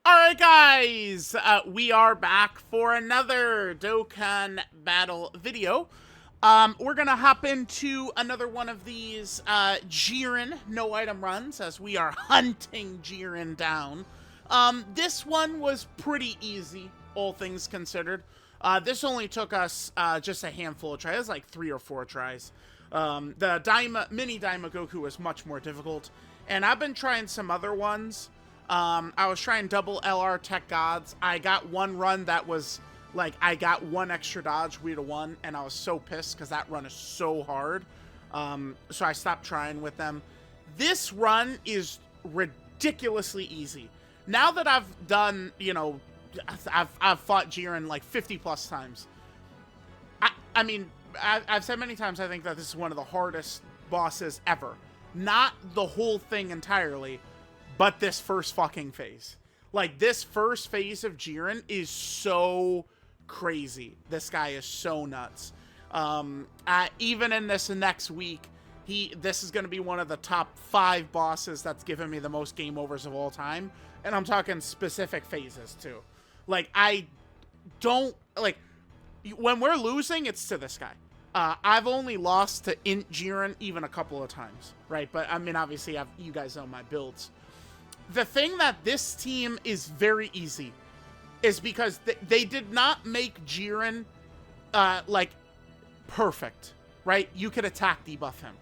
Alright guys, we are back for another Dokkan battle video. We're gonna hop into another one of these Jiren no item runs as we are hunting Jiren down. This one was pretty easy, all things considered. This only took us just a handful of tries. It was like 3 or 4 tries. The mini Daima Goku was much more difficult, and I've been trying some other ones. I was trying double LR Tech Gods. I got one run that was like, I got one extra dodge, we to one, and I was so pissed because that run is so hard. So I stopped trying with them. This run is ridiculously easy. Now that I've done, you know, I've fought Jiren like 50 plus times. I mean, I've said many times I think that this is one of the hardest bosses ever. Not the whole thing entirely, but this first fucking phase. Like, this first phase of Jiren is so crazy. This guy is so nuts. Even in this next week, this is going to be one of the top 5 bosses that's given me the most game overs of all time. And I'm talking specific phases, too. Like, I don't... Like, when we're losing, it's to this guy. I've only lost to Int Jiren even a couple of times, right? But, I mean, obviously, you guys know my builds. The thing that this team is very easy is because they did not make Jiren, like, perfect, right? You could attack debuff him.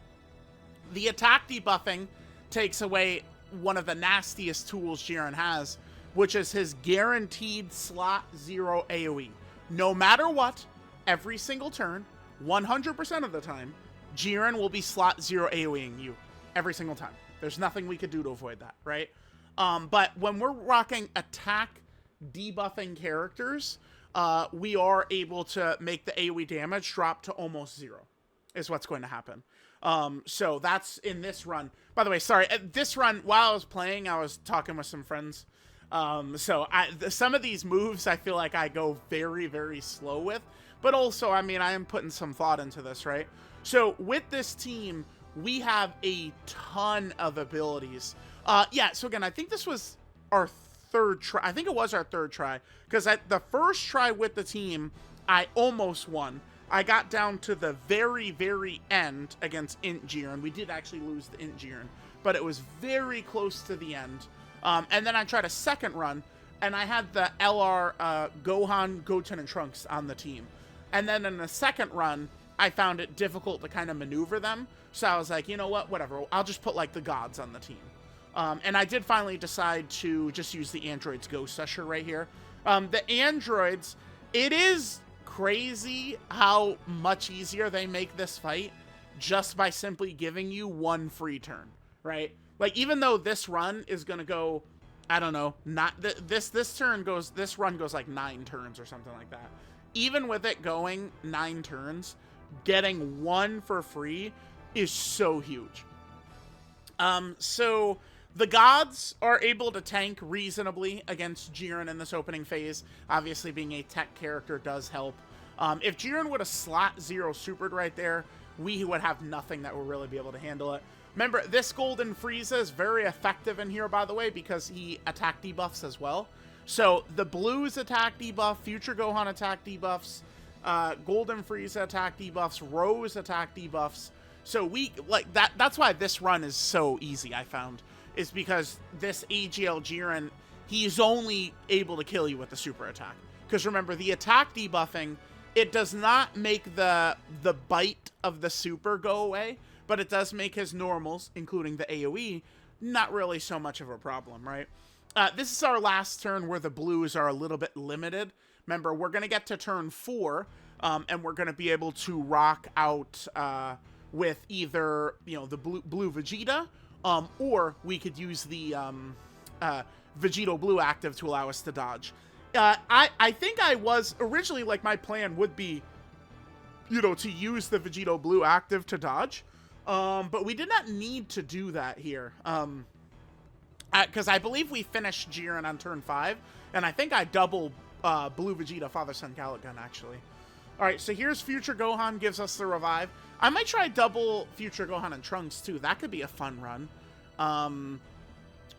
The attack debuffing takes away one of the nastiest tools Jiren has, which is his guaranteed slot 0 AoE. No matter what, every single turn, 100% of the time, Jiren will be slot 0 AoEing you. Every single time. There's nothing we could do to avoid that, right? But when we're rocking attack debuffing characters, we are able to make the AoE damage drop to almost 0, is what's going to happen. So that's in this run. By the way, sorry, this run, while I was playing, I was talking with some friends. So some of these moves I feel like I go very, very slow with. But also, I mean, I am putting some thought into this, right? So with this team, we have a ton of abilities. Yeah, so again, I think this was our 3rd try. I think it was our 3rd try. Because at the first try with the team, I almost won. I got down to the very, very end against Int Jiren. We did actually lose the Int Jiren. But it was very close to the end. And then I tried a second run. And I had the LR Gohan, Goten, and Trunks on the team. And then in the second run, I found it difficult to kind of maneuver them. So I was like, you know what? Whatever. I'll just put, like, the gods on the team. And I did finally decide to just use the androids Ghost Usher right here. The androids, it is crazy how much easier they make this fight just by simply giving you one free turn, right? Like, even though this run is going to go, I don't know, this run goes like 9 turns or something like that. Even with it going 9 turns, getting 1 for free is so huge. So the gods are able to tank reasonably against Jiren in this opening phase. Obviously, being a tech character does help. If Jiren would have slot 0 supered right there, we would have nothing that would really be able to handle it. Remember, this Golden Frieza is very effective in here, by the way, because he attack debuffs as well. So the Blues attack debuff, Future Gohan attack debuffs, Golden Frieza attack debuffs, Rose attack debuffs. So we, like, that's why this run is so easy, I found. Is because this AGL Jiren, he's only able to kill you with the super attack. Because remember, the attack debuffing, it does not make the bite of the super go away, but it does make his normals, including the AoE, not really so much of a problem, right? This is our last turn where the blues are a little bit limited. Remember, we're going to get to turn 4, and we're going to be able to rock out with either, you know, the blue Vegeta, or we could use the Vegito Blue active to allow us to dodge. I think I was originally, like, my plan would be, you know, to use the Vegito Blue active to dodge. But we did not need to do that here. Because I believe we finished Jiren on turn 5, and I think I double Blue Vegeta Father Son Calicut, actually. Alright, so here's Future Gohan, gives us the revive. I might try double Future Gohan and Trunks, too. That could be a fun run.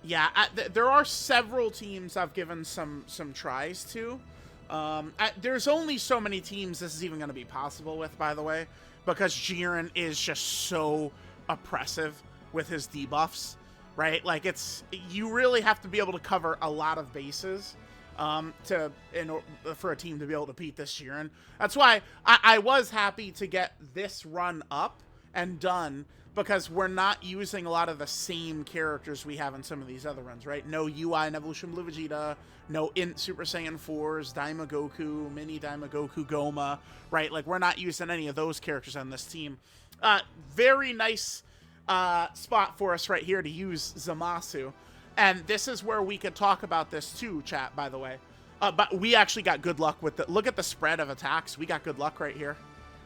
Yeah, there are several teams I've given some tries to. There's only so many teams this is even going to be possible with, by the way, because Jiren is just so oppressive with his debuffs, right? Like, you really have to be able to cover a lot of bases for a team to be able to beat this Jiren. That's why I was happy to get this run up and done, because we're not using a lot of the same characters we have in some of these other runs, right? No UI and Evolution Blue Vegeta, no Int Super Saiyan 4s, Daima Goku, Mini Daima Goku, Goma, right? Like, we're not using any of those characters on this team. Very nice spot for us right here to use Zamasu. And this is where we could talk about this too, chat, by the way. But we actually got good luck with look at the spread of attacks. We got good luck right here.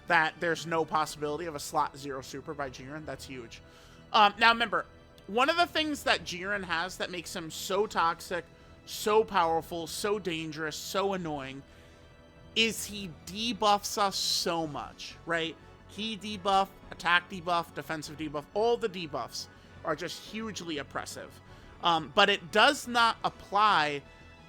That there's no possibility of a slot 0 super by Jiren. That's huge. Now remember, one of the things that Jiren has that makes him so toxic, so powerful, so dangerous, so annoying, is he debuffs us so much, right? Key debuff, attack debuff, defensive debuff, all the debuffs are just hugely oppressive. But it does not apply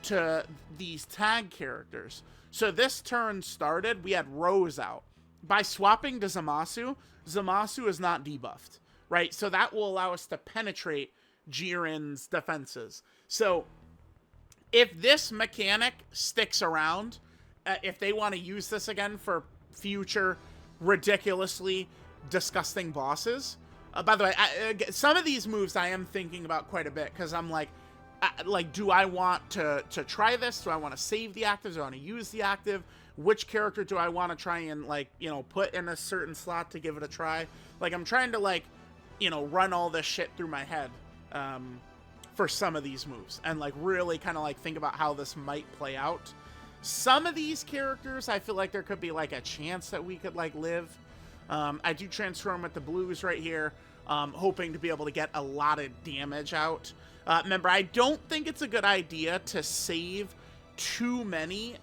to these tag characters. So this turn started, we had Rose out. By swapping to Zamasu, Zamasu is not debuffed, right? So that will allow us to penetrate Jiren's defenses. So if this mechanic sticks around, if they want to use this again for future ridiculously disgusting bosses, by the way, some of these moves I am thinking about quite a bit, because I'm like, do I want to try this? Do I want to save the actives? Do I want to use the active? Which character do I want to try and, like, you know, put in a certain slot to give it a try? Like, I'm trying to, like, you know, run all this shit through my head for some of these moves, and, like, really kind of, like, think about how this might play out. Some of these characters, I feel like there could be, like, a chance that we could, like, live. I do transform with the blues right here, hoping to be able to get a lot of damage out. Remember, I don't think it's a good idea to save too many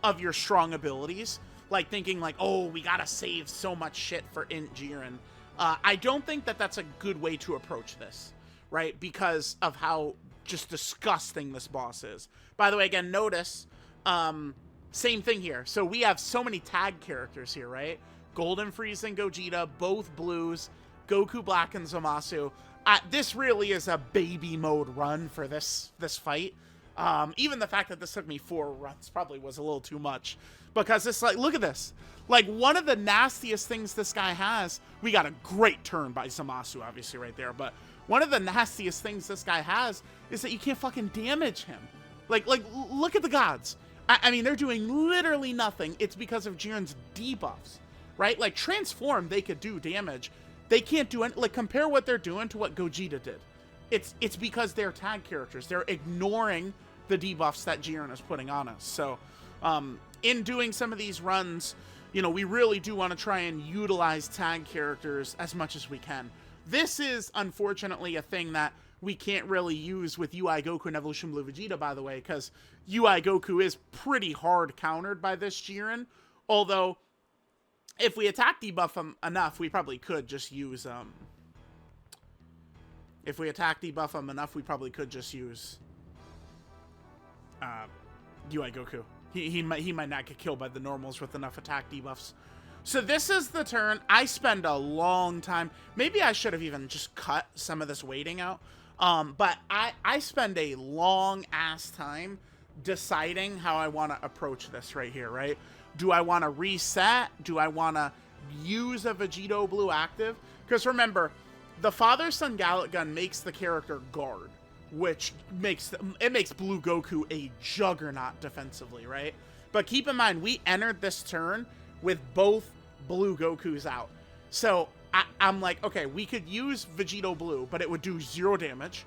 of your strong abilities, like thinking like, oh, we gotta save so much shit for Int Jiren. I don't think that that's a good way to approach this, right? Because of how just disgusting this boss is. By the way, again, notice, same thing here. So we have so many tag characters here, right? Golden Frieza and Gogeta, both blues, Goku Black and Zamasu. This really is a baby mode run for this fight. Even the fact that this took me 4 runs probably was a little too much, because it's like, look at this. Like, one of the nastiest things this guy has, we got a great turn by Zamasu, obviously, right there, but one of the nastiest things this guy has is that you can't fucking damage him. Like, look at the gods. I mean, they're doing literally nothing. It's because of Jiren's debuffs, right? Like, transform, they could do damage. They can't do any, like, compare what they're doing to what Gogeta did. It's because they're tag characters. They're ignoring the debuffs that Jiren is putting on us. So, in doing some of these runs, you know, we really do want to try and utilize tag characters as much as we can. This is, unfortunately, a thing that we can't really use with UI Goku and Evolution Blue Vegeta, by the way, because UI Goku is pretty hard countered by this Jiren. Although, if we attack debuff him enough, we probably could just use, if we attack debuff him enough, we probably could just use UI Goku. He might not get killed by the normals with enough attack debuffs. So this is the turn. I spend a long time. Maybe I should have even just cut some of this waiting out. But I spend a long ass time deciding how I want to approach this right here, right? Do I want to reset? Do I want to use a Vegito Blue active? Because remember, the Father-Son Gallic Gun makes the character guard, which makes Blue Goku a juggernaut defensively, right? But keep in mind, we entered this turn with both Blue Gokus out. So I'm like, okay, we could use Vegito Blue, but it would do 0 damage.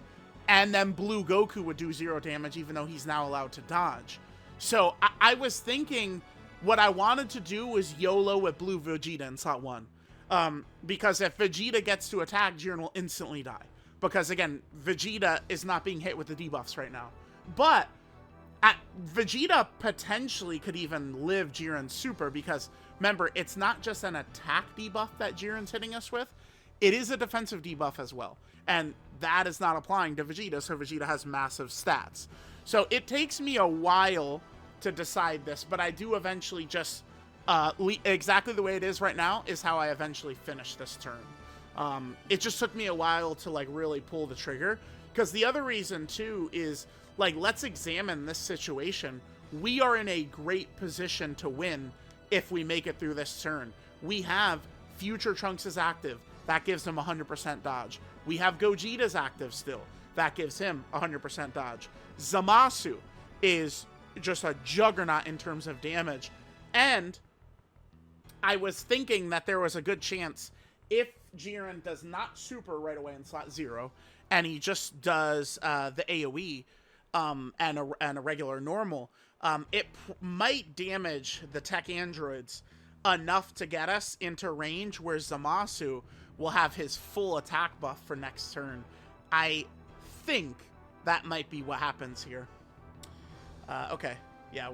And then Blue Goku would do 0 damage, even though he's now allowed to dodge. So I was thinking what I wanted to do was YOLO with Blue Vegeta in slot 1. Because if Vegeta gets to attack, Jiren will instantly die. Because, again, Vegeta is not being hit with the debuffs right now. But Vegeta potentially could even live Jiren's super, because, remember, it's not just an attack debuff that Jiren's hitting us with. It is a defensive debuff as well. And that is not applying to Vegeta, so Vegeta has massive stats. So it takes me a while to decide this, but I do eventually just... exactly the way it is right now is how I eventually finish this turn. It just took me a while to, like, really pull the trigger. Because the other reason, too, is, like, let's examine this situation. We are in a great position to win if we make it through this turn. We have Future Trunks is active. That gives him 100% dodge. We have Gogeta's active still. That gives him 100% dodge. Zamasu is just a juggernaut in terms of damage. And I was thinking that there was a good chance if Jiren does not super right away in slot 0, and he just does the AoE and a regular normal, it might damage the tech androids enough to get us into range where Zamasu will have his full attack buff for next turn. I think that might be what happens here. Okay. Yeah,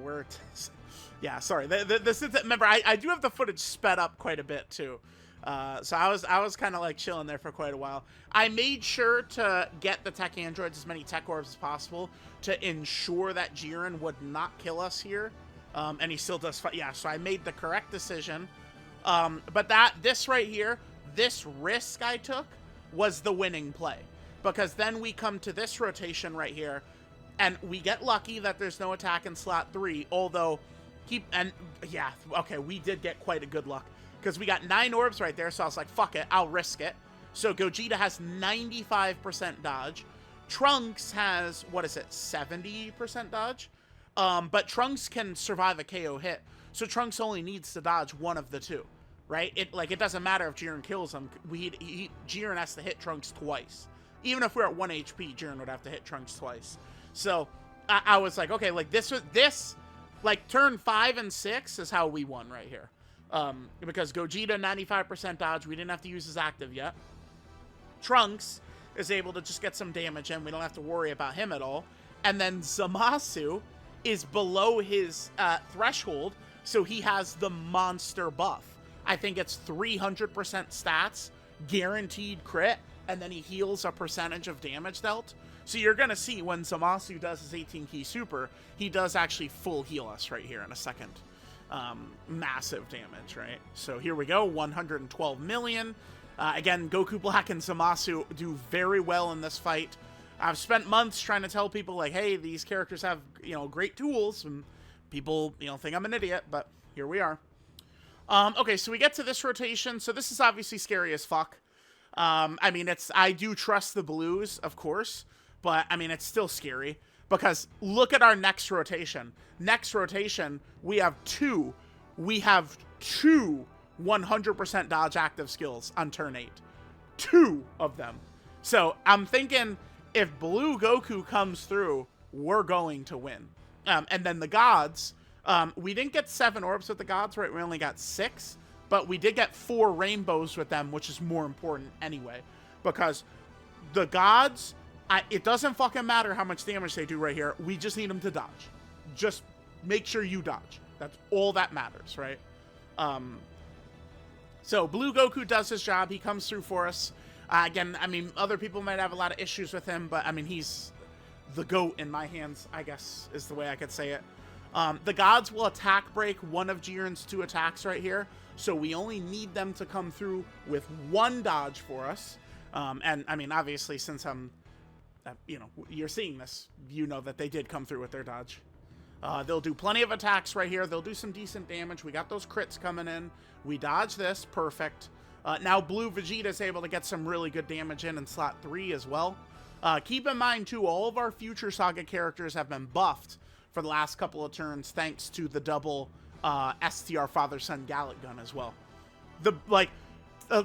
yeah, sorry. This is, remember, I do have the footage sped up quite a bit too. So I was kind of like chilling there for quite a while. I made sure to get the tech androids as many tech orbs as possible to ensure that Jiren would not kill us here. And he still does. Yeah, so I made the correct decision. But this right here, this risk I took was the winning play, because then we come to this rotation right here, and we get lucky that there's no attack in slot 3. Although yeah, okay, we did get quite a good luck, because we got 9 orbs right there, so I was like, fuck it, I'll risk it. So Gogeta has 95% dodge. Trunks has, what is it, 70% dodge? But Trunks can survive a KO hit, so Trunks only needs to dodge one of the two, right? It doesn't matter if Jiren kills him. Jiren has to hit Trunks twice. Even if we're at 1 HP, Jiren would have to hit Trunks twice. So I was like, okay, like this, like turn 5 and 6 is how we won right here. Because Gogeta 95% dodge, we didn't have to use his active yet. Trunks is able to just get some damage in. We don't have to worry about him at all. And then Zamasu is below his threshold, so he has the monster buff. I think it's 300% stats, guaranteed crit, and then he heals a percentage of damage dealt. So you're going to see when Zamasu does his 18 key super, he does actually full heal us right here in a second. Massive damage, right? So here we go, 112 million. Again, Goku Black and Zamasu do very well in this fight. I've spent months trying to tell people, like, hey, these characters have, great tools, and people, think I'm an idiot, but here we are. Okay, so we get to this rotation. So this is obviously scary as fuck. I mean, I do trust the blues, of course, but, I mean, it's still scary, because look at our next rotation. Next rotation, we have two 100% dodge active skills on turn 8. 2 of them. So I'm thinking if Blue Goku comes through, we're going to win. And then the gods, we didn't get 7 orbs with the gods, right? We only got 6, but we did get 4 rainbows with them, which is more important anyway, because the gods, it doesn't fucking matter how much damage they do right here. We just need them to dodge. Just make sure you dodge. That's all that matters, right? So Blue Goku does his job. He comes through for us. Again, I mean, other people might have a lot of issues with him, but I mean, he's the GOAT in my hands, I guess, is the way I could say it. The gods will attack break one of Jiren's 2 attacks right here, so we only need them to come through with 1 dodge for us. And I mean, obviously, since I'm, you're seeing this, that they did come through with their dodge. They'll do plenty of attacks right here. They'll do some decent damage. We got those crits coming in. We dodge this. Perfect. Now Blue Vegeta is able to get some really good damage in slot 3 as well. Keep in mind, too, all of our Future Saga characters have been buffed for the last couple of turns thanks to the double STR Father-Son Gallic Gun as well.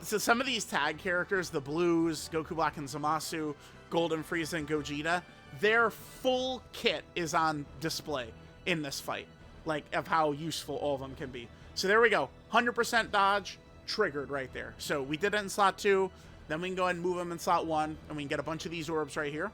So some of these tag characters, the Blues, Goku Black and Zamasu, Golden Frieza and Gogeta, their full kit is on display in this fight, like, of how useful all of them can be. So there we go. 100% dodge triggered right there. So we did it in slot 2. Then we can go ahead and move them in slot 1, and we can get a bunch of these orbs right here.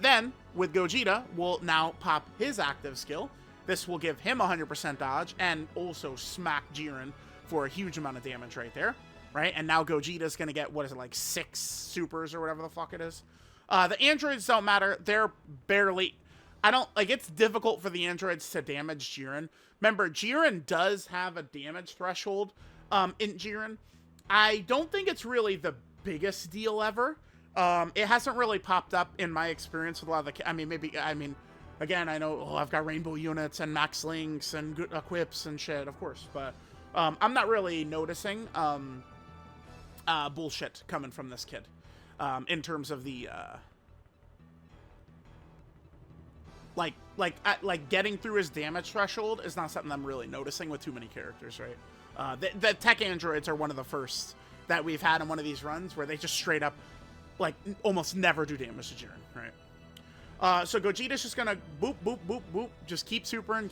Then, with Gogeta, we'll now pop his active skill. This will give him 100% dodge, and also smack Jiren for a huge amount of damage right there. right? And now Gogeta's gonna get, what is it, like 6 supers or whatever the fuck it is. The androids don't matter. They're barely... it's difficult for the androids to damage Jiren. Remember, Jiren does have a damage threshold in Jiren. I don't think it's really the biggest deal ever. It hasn't really popped up in my experience with a lot of the... again, I know I've got rainbow units and max links and good equips and shit, of course, but I'm not really noticing bullshit coming from this kid in terms of the getting through his damage threshold is not something I'm really noticing with too many characters, right? The tech androids are one of the first that we've had in one of these runs where they just straight up almost never do damage to Jiren, right? So Gogeta's just gonna boop, boop, boop, boop, just keep supering,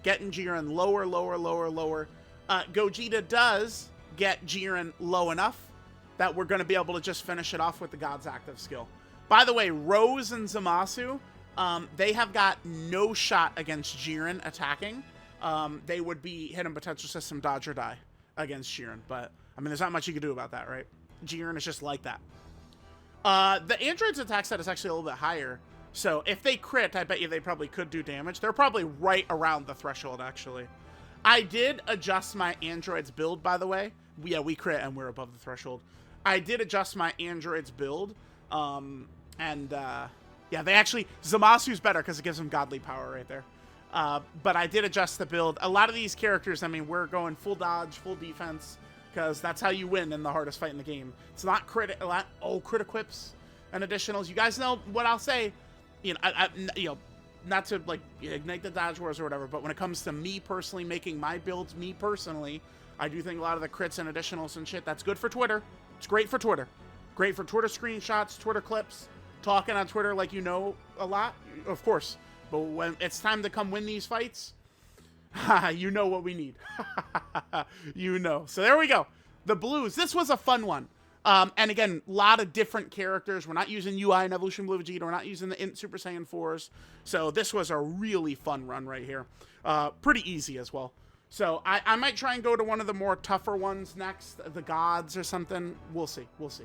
getting Jiren lower, lower, lower, lower. Gogeta does get Jiren low enough that we're gonna be able to just finish it off with the God's active skill. By the way, Rose and Zamasu, they have got no shot against Jiren attacking. They would be hidden potential system dodge or die against Jiren, but there's not much you can do about that, right? Jiren is just like that. The android's attack set is actually a little bit higher, so if they crit, I bet you they probably could do damage. They're probably right around the threshold, actually. I did adjust my android's build, by the way. Yeah, we crit and we're above the threshold. I did adjust my android's build, yeah, they actually... Zamasu's better because it gives him godly power right there. But I did adjust the build. A lot of these characters, we're going full dodge, full defense, because that's how you win in the hardest fight in the game. It's not crit equips and additionals. You guys know what I'll say. Not to ignite the dodge wars or whatever, but when it comes to me personally making my builds, I do think a lot of the crits and additionals and shit, that's good for Twitter. It's great for Twitter. Great for Twitter screenshots, Twitter clips, talking on Twitter like you know a lot, of course. But when it's time to come win these fights, you know what we need. You know. So there we go. The blues. This was a fun one. And again, a lot of different characters. We're not using UI and Evolution Blue Vegeta. We're not using the Int Super Saiyan 4s. So this was a really fun run right here. Pretty easy as well. So I might try and go to one of the more tougher ones next. The gods or something. We'll see. We'll see.